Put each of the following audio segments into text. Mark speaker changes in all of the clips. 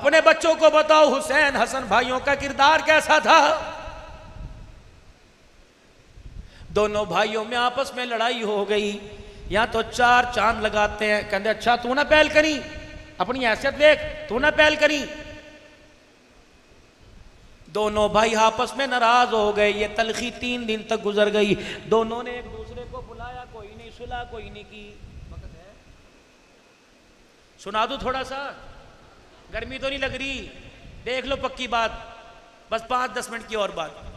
Speaker 1: अपने बच्चों को बताओ हुसैन हसन भाइयों का किरदार कैसा था। दोनों भाइयों में आपस में लड़ाई हो गई, या तो चार चांद लगाते हैं, कहते अच्छा तू ना पहल करी, अपनी हैसियत देख, तू ना पहल करी। दोनों भाई आपस में नाराज हो गए। ये तलखी 3 दिन तक गुजर गई। दोनों ने एक दूसरे को बुलाया, कोई नहीं सुलह कोई नहीं की। वक्त है सुना दूं थोड़ा सा, गर्मी तो नहीं लग रही, देख लो पक्की बात, बस 5-10 मिनट की और बात।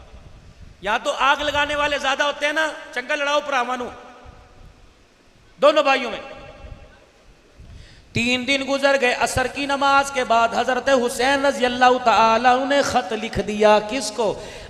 Speaker 1: या तो आग लगाने वाले ज्यादा होते हैं ना, चंगा लड़ाओ परावानू दोनों भाइयों में। 3 दिन गुजर गए। असर की नमाज के बाद हजरत हुसैन रज़ी अल्लाह तआला ने खत लिख दिया। किसको?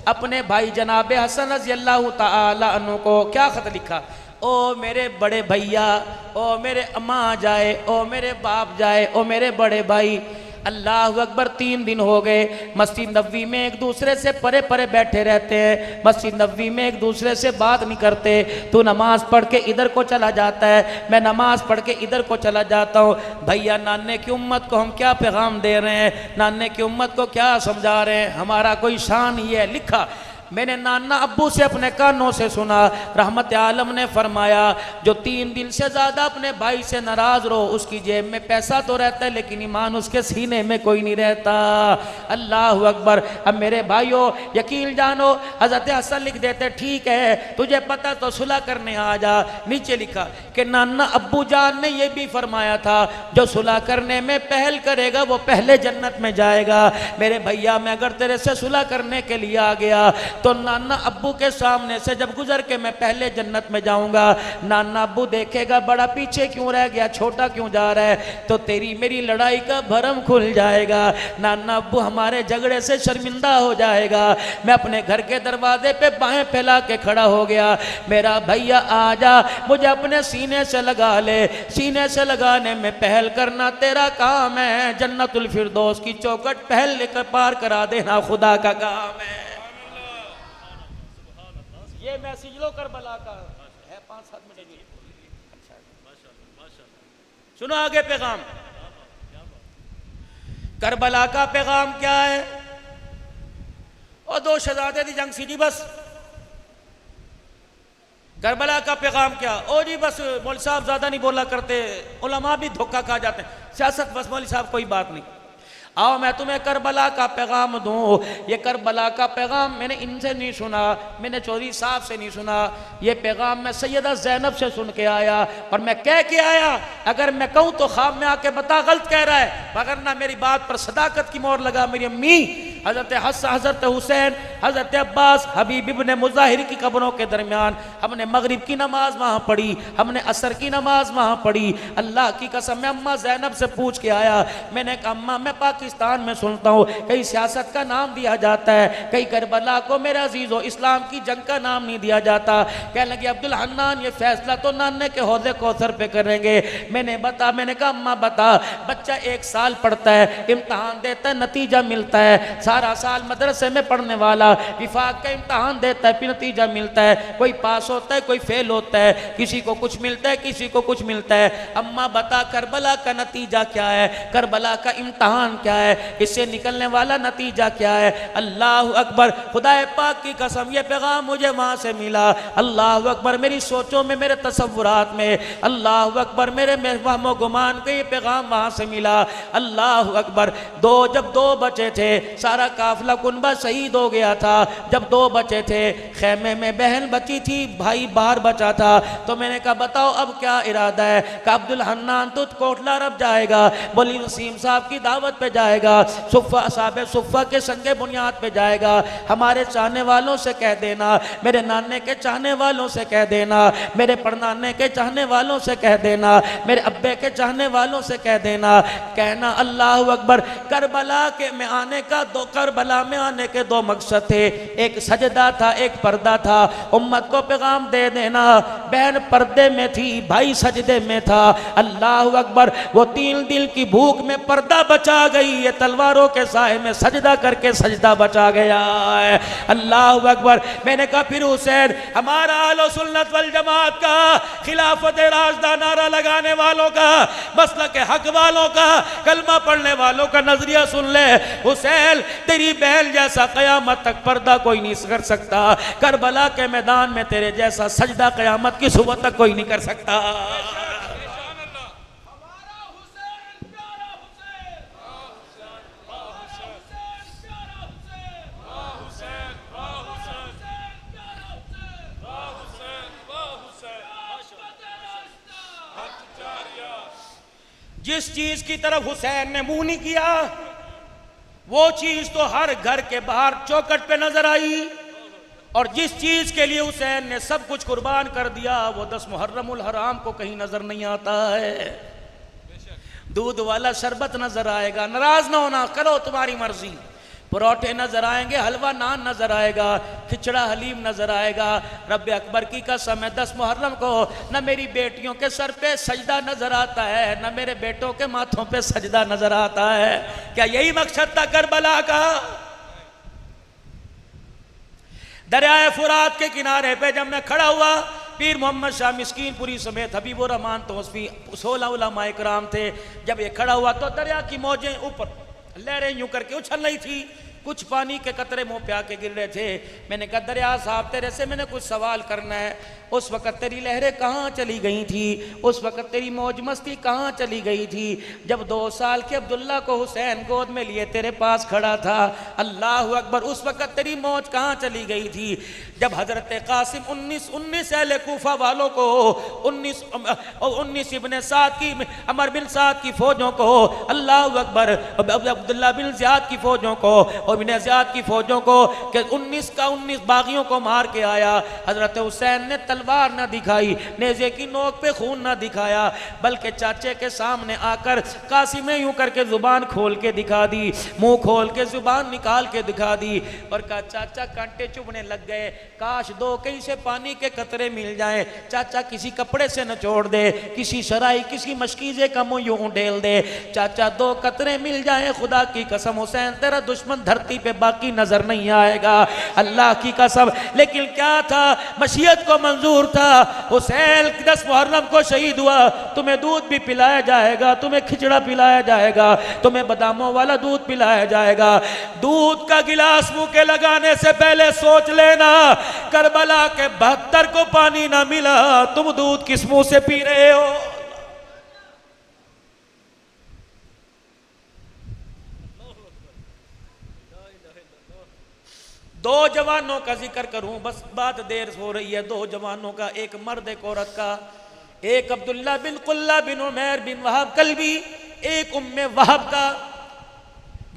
Speaker 1: अपने भाई जनाब हसन रज़ी अल्लाह तआला अन्हु को। क्या खत लिखा? ओ मेरे बड़े भैया, ओ मेरे अम्मा जाए, ओ मेरे बाप जाए, ओ मेरे बड़े भाई, अल्लाह अकबर 3 दिन हो गए मस्जिद नबवी में एक दूसरे से परे परे बैठे रहते हैं, मस्जिद नबवी में एक दूसरे से बात नहीं करते। तू नमाज पढ़ के इधर को चला जाता है, मैं नमाज पढ़ के इधर को चला जाता हूँ। भैया नाने की उम्मत को हम क्या पैगाम दे रहे हैं, नाने की उम्मत को क्या समझा रहे हैं, हमारा कोई शान ही है। लिखा मैंने नाना अब्बू से अपने कानों से सुना, रहमत आलम ने फरमाया जो 3 दिन से ज़्यादा अपने भाई से नाराज़ रहो, उसकी जेब में पैसा तो रहता है लेकिन ईमान उसके सीने में कोई नहीं रहता। अल्लाह अकबर। अब मेरे भाइयों यकीन जानो, हज़रत हसन लिख देते ठीक है तुझे पता तो सुलह करने आ जा। नीचे लिखा कि नाना अब्बू जान ने यह भी फरमाया था जो सुलह करने में पहल करेगा वो पहले जन्नत में जाएगा। मेरे भैया मैं अगर तेरे से सुलह करने के लिए आ गया तो नाना अब्बू के सामने से जब गुजर के मैं पहले जन्नत में जाऊंगा, नाना अब्बू देखेगा बड़ा पीछे क्यों रह गया, छोटा क्यों जा रहा है, तो तेरी मेरी लड़ाई का भरम खुल जाएगा। नाना अब्बू हमारे झगड़े से शर्मिंदा हो जाएगा। मैं अपने घर के दरवाजे पे बाहें फैला के खड़ा हो गया, मेरा भैया आ जा, मुझे अपने सीने से लगा ले, सीने से लगाने में पहल करना तेरा काम है, जन्नतुल फिरदौस की चौखट पहल लेकर पार करा देना खुदा का काम है। ये मैसेज लो करबला का है, 5-7 मिनट। अच्छा सुनो आगे पैगाम। करबला का पैगाम क्या है? और 2 शहजादे दी जंग सीधी बस। करबला का पैगाम क्या? ओ जी बस मौलवी साहब ज्यादा नहीं बोला करते, उलमा भी धोखा खा जाते हैं, सियासत बस मौलवी साहब कोई बात नहीं। आओ मैं तुम्हें करबला का पैगाम दूं। ये करबला का पैगाम मैंने इनसे नहीं सुना, मैंने चौधरी साहब से नहीं सुना, ये पैगाम मैं सैयदा ज़ैनब से सुन के आया और मैं कह के आया। अगर मैं कहूँ तो ख्वाब में आके बता गलत कह रहा है, मगर ना मेरी बात पर सदाकत की मोहर लगा। मेरी अम्मी हज़रत हसन, हज़रत हुसैन, हज़रत अब्बास, हबीब इब्ने मुज़ाहिर की कब्रों के दरमियान हमने मगरिब की नमाज वहाँ पढ़ी, हमने असर की नमाज वहाँ पढ़ी। अल्लाह की कसम मैं अम्मा ज़ैनब से पूछ के आया, मैंने कहा अम्मा मैं पाकिस्तान में सुनता हूँ कहीं सियासत का नाम दिया जाता है, कहीं करबला को मेरे अजीज़ों इस्लाम की जंग का नाम नहीं दिया जाता। कहने लगे अब्दुल हन्नान ये फैसला तो नाने के हौज़े कौसर पे करेंगे। मैंने कहा अम्मा बता, बच्चा 1 साल पढ़ता है, इम्तहान देता है, नतीजा मिलता है, सारा साल मदरसे में पढ़ने वाला विफाक का इम्तहान देता है, फिर नतीजा मिलता है, कोई पास होता है कोई फेल होता है, किसी को कुछ मिलता है किसी को कुछ मिलता है। अम्मा बता करबला का नतीजा क्या है, करबला का इम्तहान क्या है, इससे निकलने वाला नतीजा क्या है। अल्लाह अकबर। खुदाए पाक की कसम ये पैगाम मुझे वहां से मिला। अल्लाह अकबर। मेरी सोचों में मेरे तसव्वुरात में, अल्लाह अकबर, मेरे वहमो गुमान को ये पैगाम वहां से मिला। अल्लाह अकबर। जब 2 बचे थे, सारा काफिला कुनबा शहीद हो गया था। जब 2 बचे थे, खेमे में बहन बची थी, भाई बाहर बचा था, तो मैंने कहा बताओ अब क्या इरादा है। कहा अब्दुल हन्नान तो कोटला रब जाएगा, बोली वसीम साहब की दावत पे जाएगा, सुफ़ा साहब सुफ़ा के संगे बुनियाद पे जाएगा। हमारे चाहने वालों से कह देना, मेरे नाने के चाहने वालों से कह देना, मेरे परनाने के चाहने वालों से कह देना, मेरे अब्बे के चाहने वालों से कह देना, कहना अल्लाह अकबर। करबला के में आने का करबला में आने के दो मकसद थे, एक सजदा था, एक पर्दा था। उम्मत को पैगाम दे देना, बहन पर्दे में थी, भाई सजदे में था। अल्लाह अकबर, वो 3 दिन की भूख में पर्दा बचा गई, ये तलवारों के साए में सजदा करके सजदा बचा गया है। अल्लाह अकबर। मैंने कहा फिर हुसैन हमारा अहले सुन्नत वल जमात का, खिलाफत राशिदा नारा लगाने वालों का, मसलक हक वालों का, कलमा पढ़ने वालों का नजरिया सुन ले। हुसैन तेरी बहन जैसा कयामत तक पर्दा कोई नहीं कर सकता, करबला के मैदान में तेरे जैसा सजदा कयामत की सुबह तक कोई नहीं कर सकता। जिस चीज की तरफ हुसैन ने मुंह नहीं किया, वो चीज तो हर घर के बाहर चौखट पे नजर आई। और जिस चीज के लिए हुसैन ने सब कुछ कुर्बान कर दिया, वो 10 मुहर्रमुल हराम को कहीं नजर नहीं आता है। दूध वाला शरबत नजर आएगा, नाराज ना होना, करो तुम्हारी मर्जी। परोठे नजर आएंगे, हलवा नान नजर आएगा, खिचड़ा हलीम नजर आएगा। रब्बे अकबर की कसम है, 10 मुहर्रम को न मेरी बेटियों के सर पे सजदा नजर आता है, न मेरे बेटों के माथों पे सजदा नजर आता है। क्या यही मकसद था करबला का? दरियाए फुरात के किनारे पे जब मैं खड़ा हुआ, पीर मोहम्मद शाह मिस्कीनपुरी समेत हबीबुर रहमान तौसीफी 16 उलमाए किराम थे। जब ये खड़ा हुआ तो दरिया की मौजें ऊपर लहरें यूं करके उछल रही थी, कुछ पानी के कतरे मुंह पे आके गिर रहे थे। मैंने कहा दरिया साहब तेरे से मैंने कुछ सवाल करना है। उस वक़्त तेरी लहरें कहाँ चली गई थी? उस वक़्त तेरी मौज मस्ती कहाँ चली गई थी? जब 2 साल के अब्दुल्ला को हुसैन गोद में लिए तेरे पास खड़ा था, अल्लाह अकबर, उस वक़्त तेरी मौज कहाँ चली गई थी? जब हज़रत कासिम 19 अहले कूफा वालों को 19 इब्ने साद की, अमर बिन साद की फ़ौजों को, अल्लाह अकबर, अब्दुल्ला बिन ज़ियाद की फ़ौजों को और बिन ज़ियाद की फ़ौजों को कि 19 बागियों को मार के आया। हज़रत हुसैन ने तलवार ना दिखाई, नेज़े की नोक पे खून ना दिखाया, बल्कि चाचे के सामने आकर कासिम ने यूं करके जुबान खोल के दिखा दी, मुंह खोल के जुबान निकाल के दिखा दी और कहा चाचा कांटे चुभने लग गए, काश 2 कहीं से पानी के कतरे मिल जाए, चाचा किसी कपड़े से नचोड़ दे, किसी शराई किसी मशकीजे का मुंह यूं ढेल दे, चाचा 2 कतरे मिल जाए, खुदा की कसम हुसैन तेरा दुश्मन धरती पे बाकी नजर नहीं आएगा, अल्लाह की कसम। लेकिन क्या था, मशीयत को मंजूर था। हुसैन 10 मुहर्रम को शहीद हुआ, तुम्हें दूध भी पिलाया जाएगा, तुम्हें खिचड़ा पिलाया जाएगा, तुम्हें बादामों वाला दूध पिलाया जाएगा। दूध का गिलास मुंह के लगाने से पहले सोच लेना, करबला के 72 को पानी ना मिला, तुम दूध किस मुंह से पी रहे हो? दो जवानों का जिक्र करूं, बस बात देर हो रही है। 2 जवानों का, एक मर्द एक औरत का, एक अब्दुल्ला बिन कुल्ला बिन उमैर बिन वहाब कल्बी, एक उम्मे वहाब का।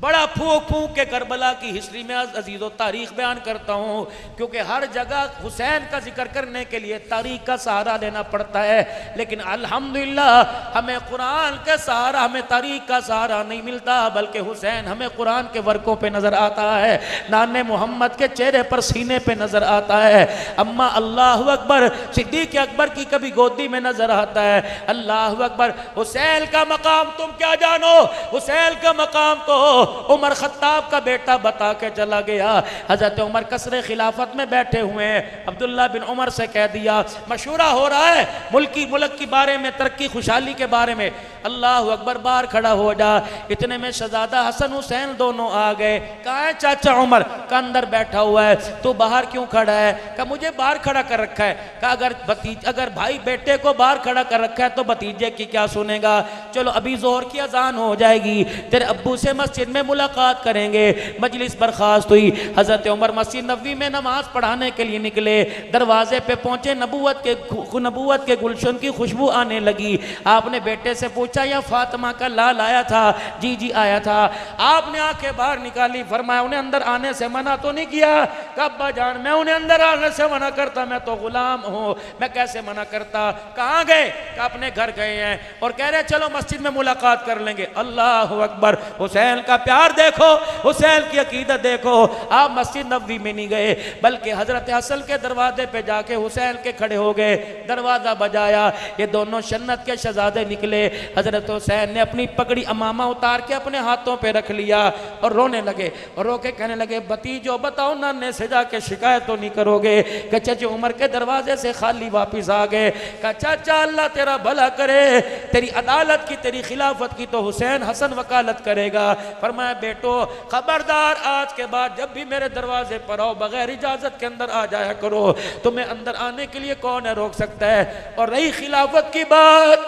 Speaker 1: बड़ा फूक फूक के करबला की हिस्ट्री में अजीज़ो तारीख बयान करता हूँ, क्योंकि हर जगह हुसैन का जिक्र करने के लिए तारीख का सहारा लेना पड़ता है, लेकिन अल्हम्दुलिल्लाह हमें कुरान के सहारा, हमें तारीख का सहारा नहीं मिलता, बल्कि हुसैन हमें कुरान के वर्कों पे नज़र आता है, नाने मोहम्मद के चेहरे पर, सीने पे नज़र आता है, अम्मा अल्लाह अकबर सिद्दीक़ अकबर की कभी गोदी में नज़र आता है, अल्लाह अकबर। हुसैन का मकाम तुम क्या जानो? हुसैन का मकाम तो उमर खत्ताब का बेटा बता के चला गया। हजरत उमर कसरे खिलाफत में बैठे हुए हैं, अब्दुल्ला बिन उमर से कह दिया, मशूरा हो रहा है मुल्क के बारे में, तरक्की खुशहाली के बारे में, अल्लाह अकबर, बाहर खड़ा हो जा। इतने में शहजादा हसन हुसैन दोनों आ गए। कहाँ है चाचा उमर? का अंदर बैठा हुआ है। तो बाहर क्यों खड़ा है? का मुझे बाहर खड़ा कर रखा है। का अगर भाई बेटे को बाहर खड़ा कर रखा है तो भतीजे की क्या सुनेगा? चलो अभी जोहर की अजान हो जाएगी, तेरे अब्बू से मस्जिद में मुलाकात करेंगे। मजलिस बर्खास्त हुई। हजरत उमर मस्जिद नबवी में नमाज पढ़ाने के लिए निकले। दरवाजे पे पहुंचे, नबूवत के गुलशन की खुशबू आने लगी। आपने बेटे से पूछा, पूछा या फातिमा का लाल आया था? जी जी आया था। आपने आंखें बाहर निकाली, फरमाया उन्हें अंदर आने से मना तो नहीं किया? अब्बा जान मैं उन्हें अंदर आने से मना करता, मैं तो गुलाम हूँ, मैं कैसे मना करता। कहाँ गए? अपने घर गए हैं और कह रहे चलो मस्जिद में मुलाकात कर लेंगे। अल्लाह अकबर, हुसैन का प्यार देखो, हुसैन की अकीदत देखो। आप मस्जिद नबवी में नहीं गए बल्कि हजरत हसन के दरवाजे पे जाके हुसैन के खड़े हो गए, दरवाजा बजाया, ये दोनों जन्नत के शहजादे निकले। हजरत हुसैन ने अपनी पगड़ी अमामा उतार के अपने हाथों पे रख लिया और रोने लगे और रो के कहने लगे भतीजो बताओ नाने से जाके शिकायत तो नहीं करोगे? चाचा उमर के दरवाजे से खाली वापिस आ गए। चाचा अल्लाह तेरा भला करे, तेरी अदालत की तेरी खिलाफत की तो हुसैन हसन वकालत करेगा। फरमाया बेटो खबरदार, आज के बाद जब भी मेरे दरवाजे पर आओ बगैर इजाजत के अंदर आ जाया करो। तुम्हें अंदर आने के लिए कौन है रोक सकता है? और रही खिलाफत की बात,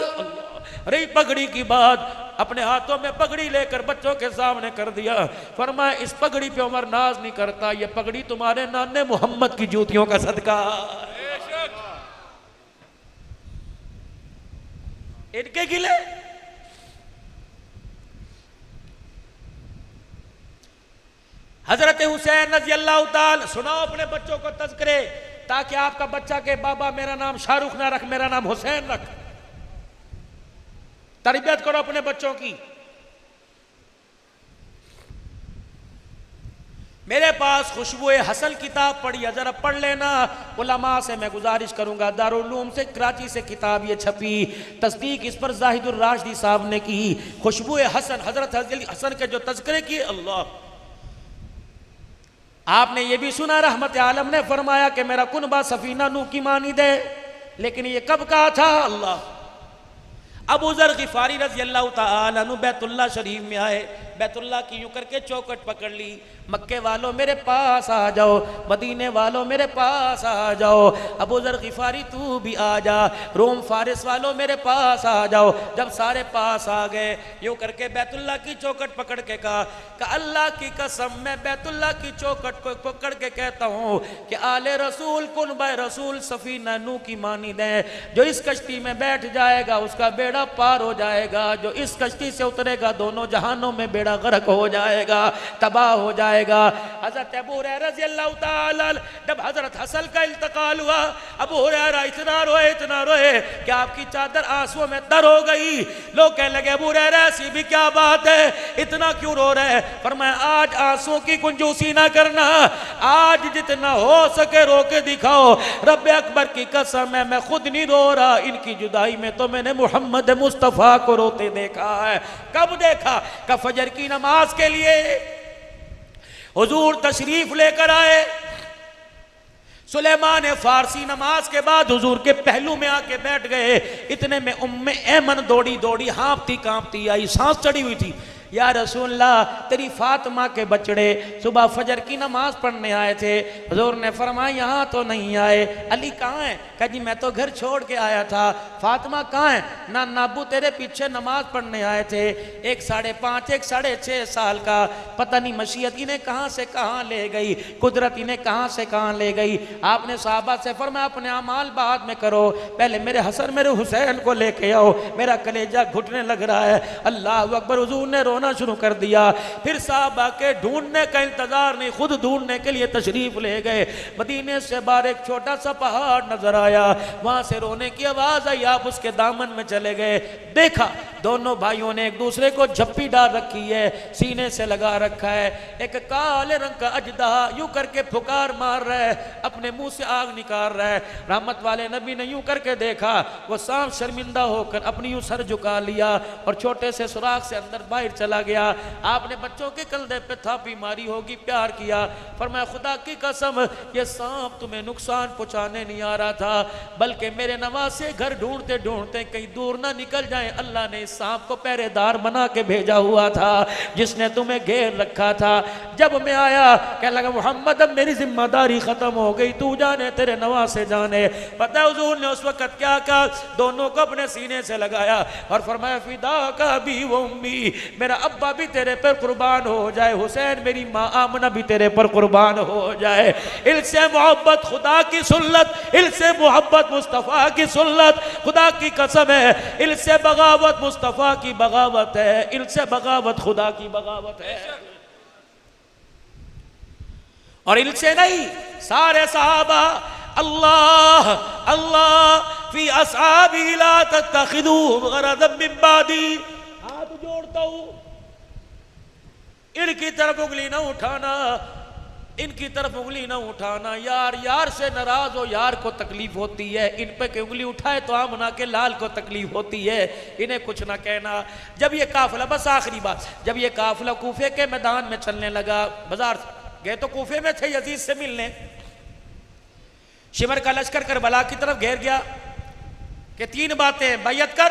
Speaker 1: रही पगड़ी की बात, अपने हाथों में पगड़ी लेकर बच्चों के सामने कर दिया। फरमाया इस पगड़ी पे उमर नाज नहीं करता, ये पगड़ी तुम्हारे नाने मोहम्मद की जूतियों का सदका। इनके गिले हजरत हुसैन रज़ी अल्लाह ताला, सुनाओ अपने बच्चों को तज़किरे, ताकि आपका बच्चा के बाबा मेरा नाम शाहरुख ना रख, मेरा नाम हुसैन रख। तरबियत करो अपने बच्चों की। मेरे पास खुशबुए हसन किताब पढ़ी है, जरा पढ़ लेना। उलमा से मैं गुजारिश करूंगा, दारुल उलूम से कराची से किताब ये छपी, तस्दीक इस पर जाहिदुर राशिदी साहब ने की। खुशबुए हसन, हजरत हसन के जो तज़किरे किए, अल्लाह। आपने ये भी सुना रहमत आलम ने फरमाया कि मेरा कुनबा सफीना नू की मानी दे, लेकिन ये कब कहा था? अल्लाह। अबू ज़र गिफारी रज़ी अल्लाह ताला अन्हु बैतुल्लाह शरीफ में आए, बैतुल्लाह की यूं करके चौकट पकड़ ली, मक्के वालों मेरे पास आ जाओ, मदीने वालों मेरे पास आ जाओ, अबू ज़र गिफारी तू भी आ जा, रोम फारिस वालों मेरे पास आ जाओ। जब सारे पास आ गए, यूं करके बैतुल्लाह की चौकट पकड़ के कहा कि अल्लाह की कसम मैं बैतुल्लाह की चौकट को पकड़ के कहता हूँ कि आले रसूल कुनबा रसूल सफीना नू की मानी दे, जो इस कश्ती में बैठ जाएगा उसका बेड़ा पार हो जाएगा, जो इस कश्ती से उतरेगा दोनों जहानों में बेड़ा गर्क हो जाएगा, तबाह हो जाएगा। हज़रत अबू हुरैरा रज़ी अल्लाह ताला, जब हज़रत हसन का इंतकाल हुआ, अबू हुरैरा इतना रोए कि आपकी चादर आंसुओं में तर हो गई। लोग कहने लगे अबू हुरैरा ऐसी भी क्या बात है, इतना क्यों रो रहे? फरमाया आज आंसुओं की कंजूसी ना करना, आज जितना हो सके रो के दिखाओ। रब अकबर की कसम है मैं खुद नहीं रो रहा, इनकी जुदाई में तो मैंने मोहम्मद मुस्तफ़ा को रोते देखा है। कब देखा? का फजर की नमाज के लिए हुजूर तशरीफ लेकर आए, सुलेमान फारसी नमाज के बाद हुजूर के पहलू में आके बैठ गए। इतने में उम्मे ऐमन दौड़ी दौड़ी हाँफती कांपती आई, सांस चढ़ी हुई थी। या रसूलल्लाह तेरी फातिमा के बचड़े सुबह फजर की नमाज पढ़ने आए थे, हुजूर ने फरमाया यहाँ तो नहीं आए। अली कहाँ है? कहा जी मैं तो घर छोड़ के आया था। फातिमा कहाँ है? ना नाबू तेरे पीछे नमाज पढ़ने आए थे। एक 5.5 एक 6.5 साल का, पता नहीं मशीयत इन्हें कहाँ से कहाँ ले गई, कुदरत इन्हें कहाँ से कहाँ ले गई। आपने साहबा से फरमाया अपने अमाल बाद में करो, पहले मेरे हसन मेरे हुसैन को लेके आओ, मेरा कलेजा घुटने लग रहा है। अल्लाह अकबर। हुजूर ने रोना शुरू कर दिया। फिर साहबा के ढूंढने का इंतजार नहीं, खुद ढूंढने के लिए तशरीफ ले गए। मदीने से बाहर एक छोटा सा पहाड़ नजर आया, वहां से रोने की आवाज आई। आप उसके दामन में चले गए, देखा दोनों भाइयों ने एक दूसरे को झप्पी डाल रखी है, सीने से लगा रखा है। एक काले रंग का अजदा यूं करके फुकार मार रहा है, अपने मुंह से आग निकाल रहा है। रहमत वाले नबी ने यूं करके देखा, वो सांप शर्मिंदा होकर अपनी यूं सर झुका लिया और छोटे से सुराख से अंदर बाहर चला गया। आपने बच्चों के कंधे पे थापी मारी होगी, प्यार किया। फरमाया खुदा की कसम ये सांप तुम्हें नुकसान पहुंचाने नहीं आ रहा था, बल्कि मेरे नवासे घर ढूंढते ढूंढते कहीं दूर ना निकल जाए, अल्लाह ने सांप को पहरेदार बना के भेजा हुआ था, जिसने तुम्हें घेर रखा था। जब मैं आया कह लगा मोहम्मद अब मेरी जिम्मेदारी खत्म हो गई, तू जाने तेरे नवासे जाने। पता है हुजूर ने उस वक्त क्या कहा? दोनों को अपने सीने से लगाया और फरमाया फिदा का भी वो उम्मी, मेरा अब्बा भी तेरे पर कुर्बान हो जाए, हुसैन मेरी माँ आमना भी तेरे पर कुर्बान हो जाए। इनसे मोहब्बत खुदा की सुन्नत, इनसे मोहब्बत मुस्तफ़ा की सुन्नत, खुदा की कसम है इनसे बगावत मुस्तफ़ा मुस्तफ़ा की बगावत है, इनसे बगावत खुदा की बगावत है। और इनसे नहीं, सारे सहाबा अल्लाह अल्लाह फी अस्हाबी ला तत्तखिदू गरदम मिन बादी। हाथ जोड़ता हूं, इनकी तरफ उंगली ना उठाना, इनकी तरफ उंगली ना उठाना। यार यार से नाराज हो, यार को तकलीफ होती है, इन पे उंगली उठाए तो आमना के लाल को तकलीफ होती है, इन्हें कुछ ना कहना। जब ये काफिला, बस आखिरी बात, जब ये काफिला कूफे के मैदान में चलने लगा, बाजार गए तो कूफे में थे यजीद से मिलने, शिमर का लश्कर करबला की तरफ घेर गया कि 3 बातें, बैयत कर,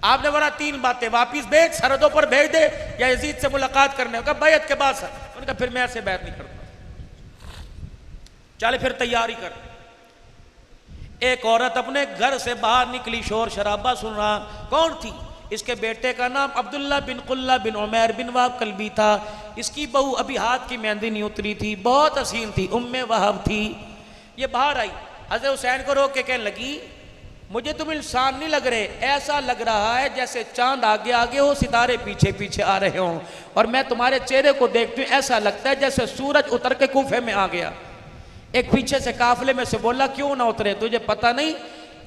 Speaker 1: आपने बोला 3 बातें, वापिस भेज, सरहदों पर भेज दे, या यजीद से मुलाकात करने का बैयत के बाद सर। उनका फिर मैं ऐसे बैत नहीं करता, चले फिर तैयारी कर। एक औरत अपने घर से बाहर निकली, शोर शराबा सुन रहा। कौन थी? इसके बेटे का नाम अब्दुल्ला बिन कुल्ला बिन उमैर बिन वाब कल्बी था। इसकी बहू अभी हाथ की मेहंदी नहीं उतरी थी, बहुत हसीन थी, उम्मे वहाब थी। ये बाहर आई, हज़रत हुसैन को रोक के कहने लगी, मुझे तुम इंसान नहीं लग रहे, ऐसा लग रहा है जैसे चांद आगे आगे हो, सितारे पीछे पीछे आ रहे हों, और मैं तुम्हारे चेहरे को देखती हूँ ऐसा लगता है जैसे सूरज उतर के कूफे में आ गया। एक पीछे से काफिले में से बोला, क्यों ना उतरे, तुझे पता नहीं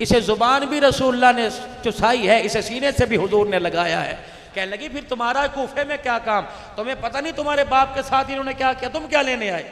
Speaker 1: इसे जुबान भी रसूलुल्लाह ने चुसाई है, इसे सीने से भी हुजूर ने लगाया है। कहने लगी, फिर तुम्हारा कूफे में क्या काम, तुम्हें पता नहीं तुम्हारे बाप के साथ इन्होंने क्या किया, तुम क्या लेने आए?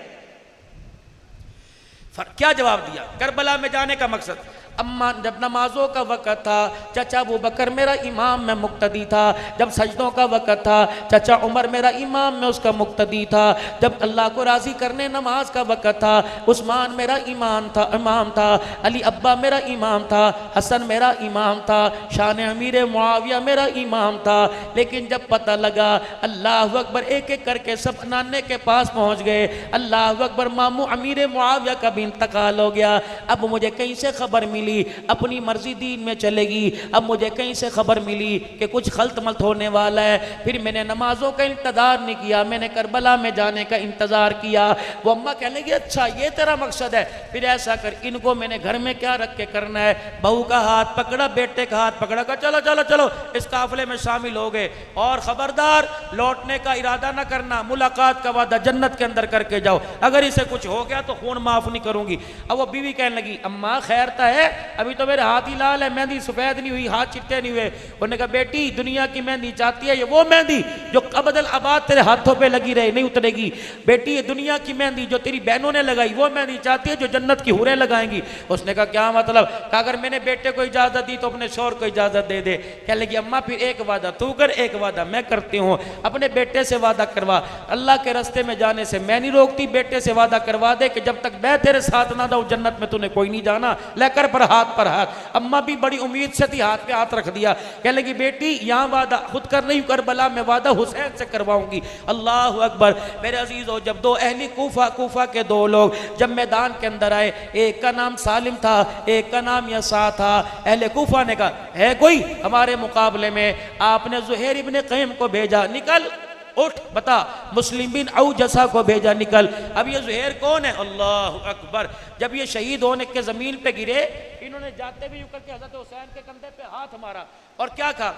Speaker 1: क्या जवाब दिया? करबला में जाने का मकसद, अम्मा जब नमाजों का वक़्त था, चचा अबू बकर मेरा इमाम में मुक्तदी था। जब सजदों का वक़्त था, चचा उमर मेरा इमाम में उसका मुक्तदी था। जब अल्लाह को राज़ी करने नमाज का वक़्त था, उस्मान मेरा इमाम था, अली अब्बा मेरा इमाम था, हसन मेरा इमाम था, शान अमीर मुआविया मेरा इमाम था। लेकिन जब पता लगा, अल्लाह अकबर, एक एक करके सब नाने के पास पहुँच गए। अल्लाह अकबर, मामू अमीर मुआविया का भी इंतकाल हो गया। अब मुझे कहीं से खबर मिली, अपनी मर्जी दीन में चलेगी। अब मुझे कहीं से खबर मिली कि कुछ खल्त मल्त होने वाला है। फिर मैंने नमाजों का इंतजार नहीं किया, मैंने करबला में जाने का इंतजार किया। वो अम्मा कहने लगी, अच्छा ये तेरा मकसद है, फिर ऐसा कर, इनको मैंने घर में क्या रख के करना है। बहू का हाथ पकड़ा, बेटे का हाथ पकड़ा, का चलो चलो चलो इस काफिले में शामिल हो गए। और खबरदार लौटने का इरादा ना करना, मुलाकात का वादा जन्नत के अंदर करके जाओ, अगर इसे कुछ हो गया तो खून माफ नहीं करूंगी। अब वो बीवी कहने लगी, अम्मा खैरता है, अभी तो मेरे हाथ ही लाल है, मेहंदी सफेद नहीं हुई, हाथ चिट्टे नहीं हुए। उन्होंने कहा, बेटी दुनिया की मेहंदी चाहती है, ये वो मेहंदी जो अबदल आबाद तेरे हाथों पे लगी रहे, नहीं उतरेगी। बेटी ये दुनिया की मेहंदी जो तेरी बहनों ने लगाई, वो मेहंदी चाहती है जो जन्नत की हुरें लगाएंगी। उसने कहा, क्या मतलब? कहा, अगर मैंने बेटे को इजाजत दी तो अपने शौहर को इजाजत दे दे। कहने लगी, अम्मा फिर एक वादा तू कर, एक वादा मैं करती हूँ। अपने बेटे से वादा करवा, अल्लाह के रास्ते में जाने से मैं नहीं रोकती, बेटे से वादा करवा दे कि जब तक मैं तेरे साथ ना दूं जन्नत में तूने कोई नहीं जाना। लेकर पर हाथ पर हाथ। अम्मा भी बड़ी उम्मीद से थी, हाथ पे हाथ रख दिया। कहने लगी, बेटी यहाँ वादा खुद कर रही हूँ, करबला में वादा हुसैन से करवाऊंगी। अल्लाह अकबर। मेरे अजीजों, जब दो अहली कूफा के 2 लोग जब मैदान के अंदर आए, एक का नाम सालिम था, एक का नाम यसा था। अहले कूफा ने कहा, है कोई हमारे मुकाबले में? आपने ज़ुहैर इब्न क़ैम को भेजा, निकल उठ बता। मुस्लिम बिन औजसा को भेजा, निकल। अब ये ज़ुहैर कौन है? अल्लाह अकबर। जब ये शहीद होने के ज़मीन पे गिरे, इन्होंने जाते भी यूं करके हज़रत हुसैन के कंधे पे हाथ मारा और क्या कहा?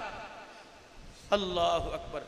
Speaker 1: अल्लाह अकबर।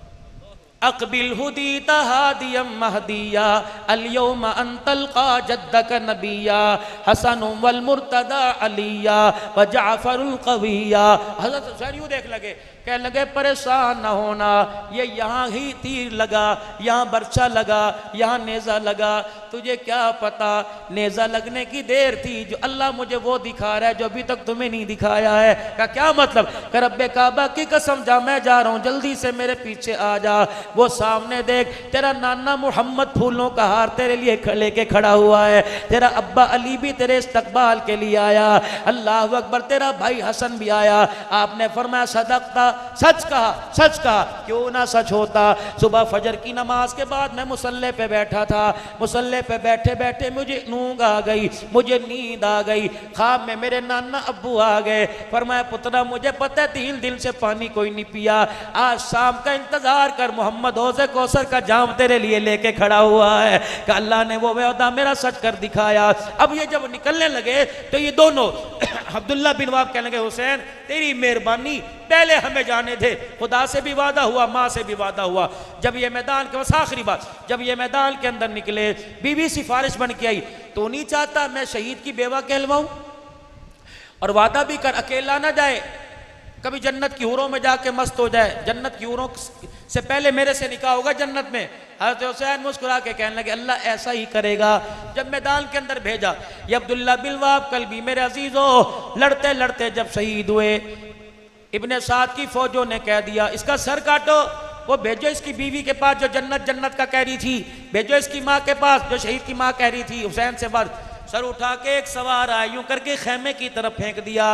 Speaker 1: अकबिल हुदीता हादियम महदिया अल-यौम अंतलका जद्दक नबिया हसन वल मुर्तदा अलिया व जाफरुल कविया। हज़रत हुसैन यूं देख लगे, कहने लगे, परेशान ना होना, ये यहाँ ही तीर लगा, यहाँ बर्छा लगा, यहाँ नेज़ा लगा, तुझे क्या पता नेज़ा लगने की देर थी, जो अल्लाह मुझे वो दिखा रहा है जो अभी तक तुम्हें नहीं दिखाया है। का क्या मतलब? कि रब्बे काबा की कसम, जा मैं जा रहा हूँ, जल्दी से मेरे पीछे आ जा। वो सामने देख, तेरा नाना मोहम्मद फूलों का हार तेरे लिए लेके खड़ा हुआ है, तेरा अब्बा अली भी तेरे इस्तकबाल के लिए आया। अल्लाह अकबर। तेरा भाई हसन भी आया। आपने फरमाया, सदकता, सच कहा, सच कहा। क्यों ना सच होता? सुबह फजर की नमाज के बाद मैं मुसल्ले पे बैठा था, मुसल्ले पे बैठे बैठे मुझे नींद आ गई, मुझे नींद आ गई। ख्वाब में मेरे नाना अब्बू आ गए। फरमाया, पुत्रा मुझे पता है 3 दिन से पानी कोई नहीं पिया, आज शाम का इंतजार कर, मोहम्मद हौज़े कौसर का जाम तेरे लिए लेके खड़ा हुआ है। कि अल्लाह ने वो वादा मेरा सच कर दिखाया। अब ये जब निकलने लगे तो ये दोनों अब्दुल्ला बिन वाब कहने लगे, हुसैन तेरी मेहरबानी, पहले हमें जाने दे। खुदा से भी वादा हुआ, माँ से भी वादा हुआ। जब ये मैदान के बस आखिरी बात, जब ये मैदान के अंदर निकले, बीवी सिफारिश बन के आई, तो नहीं चाहता मैं शहीद की बेवा कहलवाऊं, और वादा भी कर अकेला ना जाए, कभी जन्नत की हूरों में जाके मस्त हो जाए, जन्नत की हूरों से पहले मेरे से निकाह होगा जन्नत में। हज़रत हुसैन मुस्कुरा के कहने लगे अल्लाह ऐसा ही करेगा। जब मैदान के अंदर भेजा, ये अब्दुल्ला बिन वहाब कल्बी मेरे अजीजों लड़ते लड़ते जब शहीद हुए, इब्ने साद की फौजों ने कह दिया इसका सर काटो, वो भेजो इसकी बीवी के पास जो जन्नत जन्नत का कह रही थी, भेजो इसकी माँ के पास जो शहीद की माँ कह रही थी हुसैन से बात। सर उठा के एक सवार आया, यूं करके खेमे की तरफ फेंक दिया।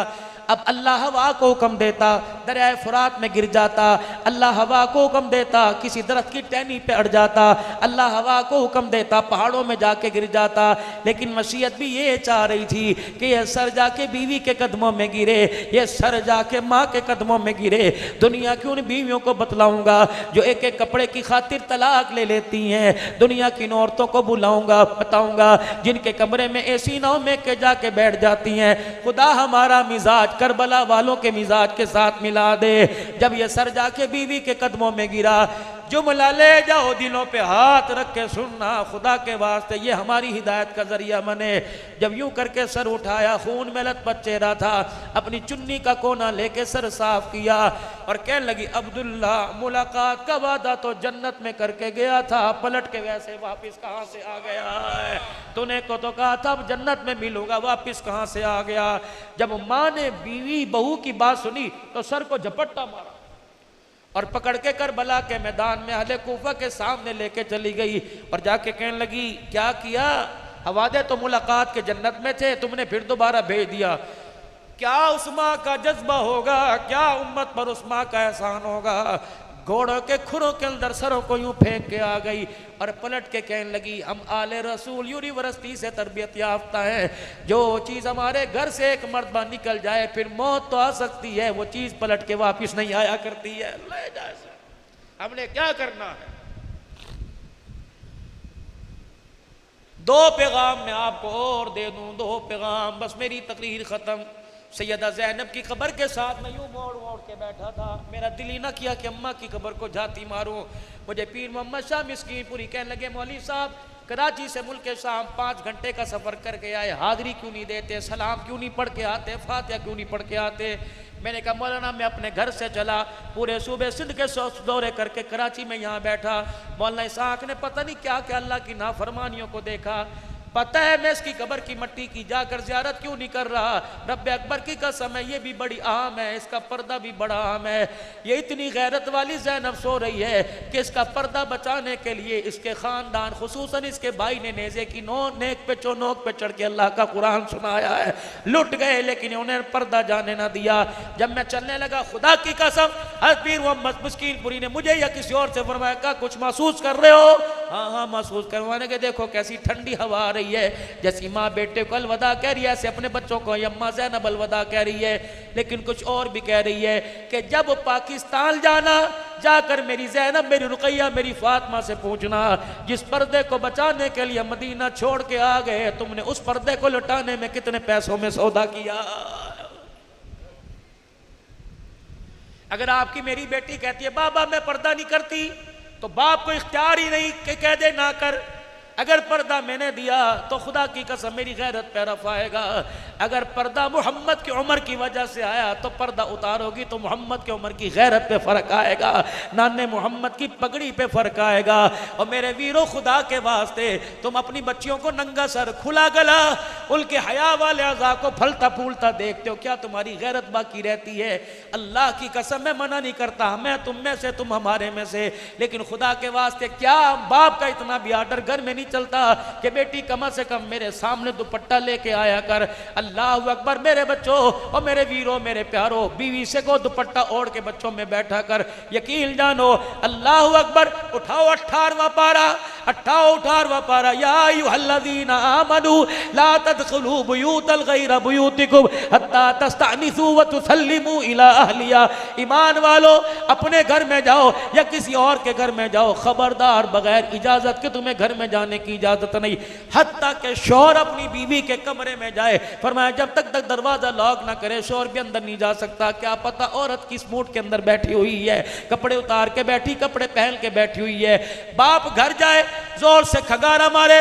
Speaker 1: अब अल्लाह हवा को हुक्म देता, दरिया फुरात में गिर जाता, अल्लाह हवा को हुक्म देता, किसी दरख्त की टहनी पे अड़ जाता, अल्लाह हवा को हुक्म देता, पहाड़ों में जाके गिर जाता। लेकिन मसीहत भी ये चाह रही थी कि यह सर जाके बीवी के कदमों में गिरे, यह सर जाके माँ के कदमों में गिरे। दुनिया की उन बीवियों को बतलाऊंगा जो एक एक कपड़े की खातिर तलाक ले लेती हैं, दुनिया की इन औरतों को बुलाऊंगा, बताऊंगा जिनके कमरे में एसी ना हो में के जाके बैठ जाती हैं। खुदा हमारा मिजाज करबला वालों के मिजाज के साथ मिला दे। जब ये सर जाके बीवी के कदमों में गिरा, जुमला ले जाओ दिलों पे हाथ रख के सुनना, खुदा के वास्ते ये हमारी हिदायत का जरिया बने। जब यूं करके सर उठाया, खून में लथपथ चेहरा था, अपनी चुन्नी का कोना लेके सर साफ किया और कहने लगी अब्दुल्ला मुलाकात का वादा तो जन्नत में करके गया था, पलट के वैसे वापिस कहाँ से आ गया है? तूने को तो कहा था जन्नत में मिलूंगा, वापिस कहाँ से आ गया? जब माँ ने बीवी बहू की बात सुनी तो सर को झपट्टा मारा और पकड़ के करबला के मैदान में अहले कूफा के सामने लेके चली गई और जाके कहने लगी क्या किया? हवादे तो मुलाकात के जन्नत में थे, तुमने फिर दोबारा भेज दिया। क्या उस माँ का जज्बा होगा, क्या उम्मत पर उस माँ का एहसान होगा? घोड़ों के खुरों के अंदर सरों को यूं फेंक के आ गई और पलट के कहने लगी हम आले रसूल यूनिवर्सिटी से तरबियत याफ्ता है, जो चीज़ हमारे घर से एक मर्तबा निकल जाए फिर मौत तो आ सकती है, वो चीज़ पलट के वापस नहीं आया करती है। ले जाए हमने क्या करना है? दो पैगाम मैं आपको और दे दूं, दो पैगाम, बस मेरी तकरीर ख़त्म। सैयदा ज़ैनब की कब्र के साथ मैं यूं मोड़ मोड़ के बैठा था, मेरा दिल ही ना किया कि अम्मा की कब्र को जाती मारूं। मुझे पीर मोहम्मद शाह मिस्कीनपुरी कहने लगे मौलवी साहब कराची से मुल्क शाम 5 घंटे का सफ़र करके आए, हाज़री क्यों नहीं देते, सलाम क्यों नहीं पढ़ के आते, फातिहा क्यों नहीं पढ़ के आते? मैंने कहा मौलाना मैं अपने घर से चला, पूरे सूबे सिंध के 100 दौरे करके कराची में यहाँ बैठा, मौलाना इसाक ने पता नहीं क्या क्या अल्लाह की नाफरमानियों को देखा। पता है मैं इसकी कब्र की मट्टी की जाकर ज़ियारत क्यों नहीं कर रहा? रब्बे अकबर की कसम है ये भी बड़ी अहम है, इसका पर्दा भी बड़ा अहम है। ये इतनी गैरत वाली ज़ैनब सो रही है कि इसका पर्दा बचाने के लिए इसके ख़ानदान खुसूसन इसके भाई ने नेज़े की नेक पे चौनोक पे चढ़ के अल्लाह का कुरान सुनाया है। लुट गए लेकिन उन्हें पर्दा जाने ना दिया। जब मैं चलने लगा खुदा की कसम हज़रत पीर मोहम्मद मिस्कीनपुरी ने मुझे या किसी और से फरमाया का कुछ महसूस कर रहे हो? हाँ हाँ महसूस करवाने के देखो कैसी ठंडी हवा आ रही है, जैसी माँ बेटे को अलविदा कह रही है ऐसे अपने बच्चों को अम्मा ज़ैनब अलविदा कह रही है। लेकिन कुछ और भी कह रही है कि जब पाकिस्तान जाना जाकर मेरी ज़ैनब मेरी रुकैया मेरी फातिमा से पूछना जिस पर्दे को बचाने के लिए मदीना छोड़ के आ गए तुमने उस पर्दे को लुटाने में कितने पैसों में सौदा किया। अगर आपकी मेरी बेटी कहती है बाबा मैं पर्दा नहीं करती तो बाप को इख्तियार ही नहीं कि कह दे ना कर। अगर पर्दा मैंने दिया तो खुदा की कसम मेरी गैरत पे रफ़ आएगा। अगर पर्दा मोहम्मद की उम्र की वजह से आया तो पर्दा उतारोगी तो मोहम्मद की उम्र की गैरत पे फ़र्क आएगा, नाने मोहम्मद की पगड़ी पे फ़र्क आएगा। और मेरे वीरों खुदा के वास्ते तुम अपनी बच्चियों को नंगा सर खुला गला उनके हया वाले अज़ा को फलता फूलता देखते हो, क्या तुम्हारी गैरत बाकी रहती है? अल्लाह की कसम मैं मना नहीं करता, मैं तुम में से तुम हमारे में से, लेकिन खुदा के वास्ते क्या बाप का इतना भी आर्डर घर में नहीं चलता कि बेटी कम से कम मेरे सामने दुपट्टा लेके आया कर। अल्लाह अकबर मेरे बच्चों और मेरे वीरों मेरे प्यारों, बीवी से को दुपट्टा ओढ़ के बच्चों में बैठा कर। यकीन जानो अल्लाह अकबर, उठाओ 18वां पारा 18वां पारा, या अय्युहल्लज़ीना आमनू ला तदखुलू बुयूतल गैर बुयूतिकुम हत्ता तस्तअनिसू व तुसल्लिमू इला अहलिया। ईमान वालो, अपने घर में जाओ या किसी और के घर में जाओ, खबरदार बगैर इजाजत के तुम्हें घर में जाने की इजाजत नहीं, हत्ता के शौहर अपनी बीवी के कमरे में जाए। फरमाया जब तक दरवाजा लॉक ना करे शौहर भी अंदर नहीं जा सकता। क्या पता औरत किस मूड के अंदर बैठी हुई है, कपड़े उतार के बैठी, कपड़े पहन के बैठी हुई है। बाप घर जाए, जोर से खगारा मारे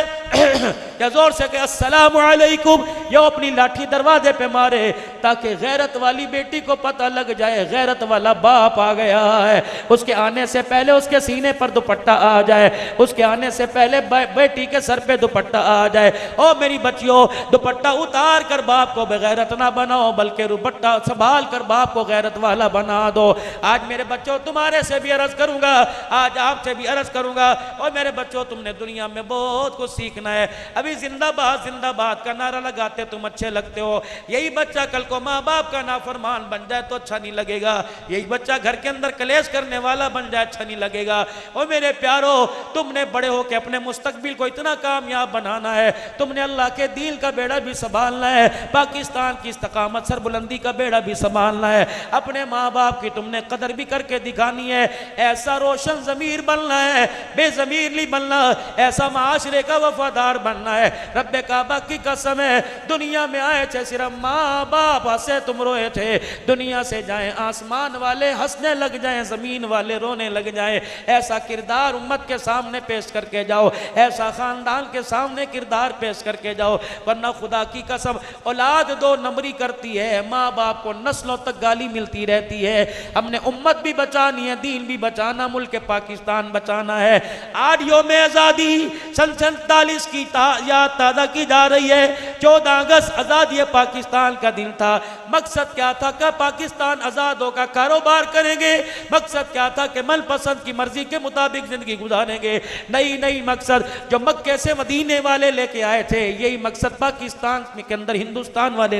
Speaker 1: या जोर से कहे अस्सलामु अलैकुम, यो अपनी लाठी दरवाजे पे मारे ताकि गैरत वाली बेटी को पता लग जाए गैरत वाला बाप आ गया है। उसके आने से पहले उसके सीने पर दुपट्टा आ जाए, उसके आने से पहले बेटी के सर पे दुपट्टा आ जाए। ओ मेरी बच्चियों, दुपट्टा उतार कर बाप को बेगैरत ना बनाओ, बल्कि दुपट्टा संभाल कर बाप को गैरत वाला बना दो। आज मेरे बच्चों तुम्हारे से भी अर्ज करूंगा, आज आपसे भी अर्ज करूंगा, और मेरे बच्चों तुमने दुनिया में बहुत कुछ सीखना है। अभी जिंदाबाद जिंदाबाद का नारा लगाते तुम अच्छे लगते हो, यही बच्चा कल को माँ बाप का नाफरमान बन जाए तो अच्छा नहीं लगेगा। यही बच्चा घर के अंदर कलेश करने वाला बन जाए अच्छा नहीं लगेगा। और मेरे प्यारो, तुमने बड़े होकर अपने मुस्तकबिल को इतना कामयाब बनाना है, तुमने अल्लाह के दीन का बेड़ा भी संभालना है, पाकिस्तान की इस्तकामत सरबुलंदी का बेड़ा भी संभालना है, अपने माँ बाप की तुमने कदर भी करके दिखानी है। ऐसा रोशन ज़मीर बनना है, बेज़मीर नहीं बनना, ऐसा माशरे का वफादार बनना है। रब्बे काबा की कसम है, दुनिया में आए थे सिर्फ माँ बाप हंसे तुम रोए थे, दुनिया से जाए आसमान वाले हंसने लग जाए, जमीन वाले रोने लग जाए। ऐसा किरदार उम्मत के सामने पेश करके जाओ, ऐसा खानदान के सामने किरदार पेश करके जाओ, वरना खुदा की कसम औलाद दो नंबरी करती है, माँ बाप को नस्लों तक गाली मिलती रहती है। हमने उम्मत भी बचानी है, दीन भी बचाना, मुल्क पाकिस्तान बचाना है। आज यौम आज़ादी सन 47 की याद ताज़ा की जा रही है। 14 अगस्त आज़ादी पाकिस्तान का दिन था। मकसद क्या था कि पाकिस्तान आज़ाद होकर कारोबार करेंगे, मकसद क्या था कि मनपसंद की मर्जी के मुताबिक ज़िंदगी गुजारेंगे। नई मकसद जो मक्के से मदीने वाले लेके आए थे, यही मकसद पाकिस्तान के अंदर हिंदुस्तान वाले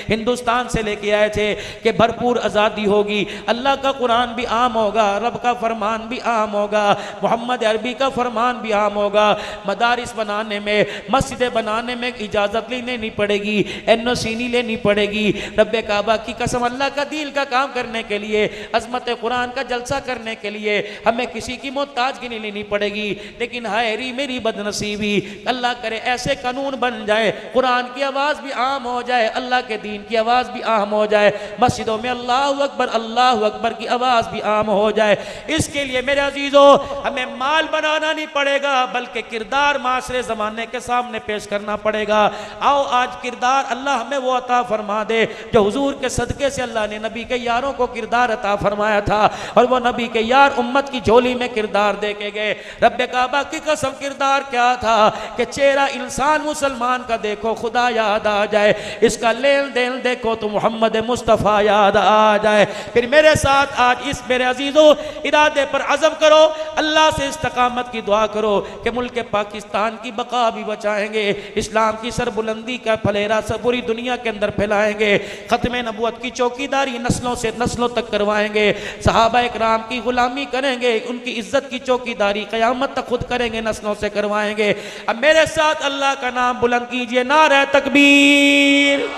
Speaker 1: हिंदुस्तान से लेके आए थे कि भरपूर आज़ादी होगी, अल्लाह का कुरान भी आम होगा, रब का फरमान भी आम होगा, मोहम्मद अरबी का फरमान भी आम होगा। मदारिस बनाने में, मस्जिदें बनाने में इजाज़त लेनी नहीं पड़ेगी, NOC नहीं लेनी पड़ेगी। रब्बे काबा की कसम, अल्लाह का दीन का काम करने के लिए, अज़मत कुरान का जलसा करने के लिए हमें किसी की मोहताजगी नहीं लेनी पड़ेगी। लेकिन हाय री मेरी बदनसीबी, अल्लाह करे ऐसे कानून बन जाए, कुरान की आवाज़ भी आम हो जाए, अल्लाह के दीन की आवाज़ भी आम हो जाए, मस्जिदों में अल्लाहु अकबर की आवाज़ भी आम हो जाए। इसके लिए मेरे अजीज़ों, हमें माल बनाना नहीं पड़ेगा, बल्कि किरदार माशरे ज़माने के सामने पेश करना पड़ेगा। आओ आज किरदार अल्लाह हमें वो अता फरमा दे जो हुजूर के सदके से अल्लाह ने नबी के यारों को किरदार अता फरमाया था, और वो नबी के यार उम्मत की झोली में किरदार दे के गए। रब्बे काबा की कसम, किरदार क्या था कि चेहरा इंसान मुसलमान का देखो खुदा याद आ जाए, इसका लेन देन देखो तो मोहम्मद मुस्तफ़ा याद आ जाए। फिर मेरे साथ आज इस मेरे अजीज़ों इरादे पर अज़म करो, अल्लाह से इस्तकामत की दुआ करो कि मुल्क पाकिस्तान की बका भी बचाएंगे, इस्लाम की सरबुलंदी का फलेरा सब पूरी दुनिया के अंदर फैलाएंगे, ख़त्म नबूवत की चौकीदारी नस्लों से नस्लों तक करवाएंगे, सहाबा इकराम की गुलामी करेंगे, उनकी इज्जत की चौकीदारी क़यामत तक खुद करेंगे, नस्लों से करवाएंगे। अब मेरे साथ अल्लाह का नाम बुलंद कीजिए, नारे तकबीर।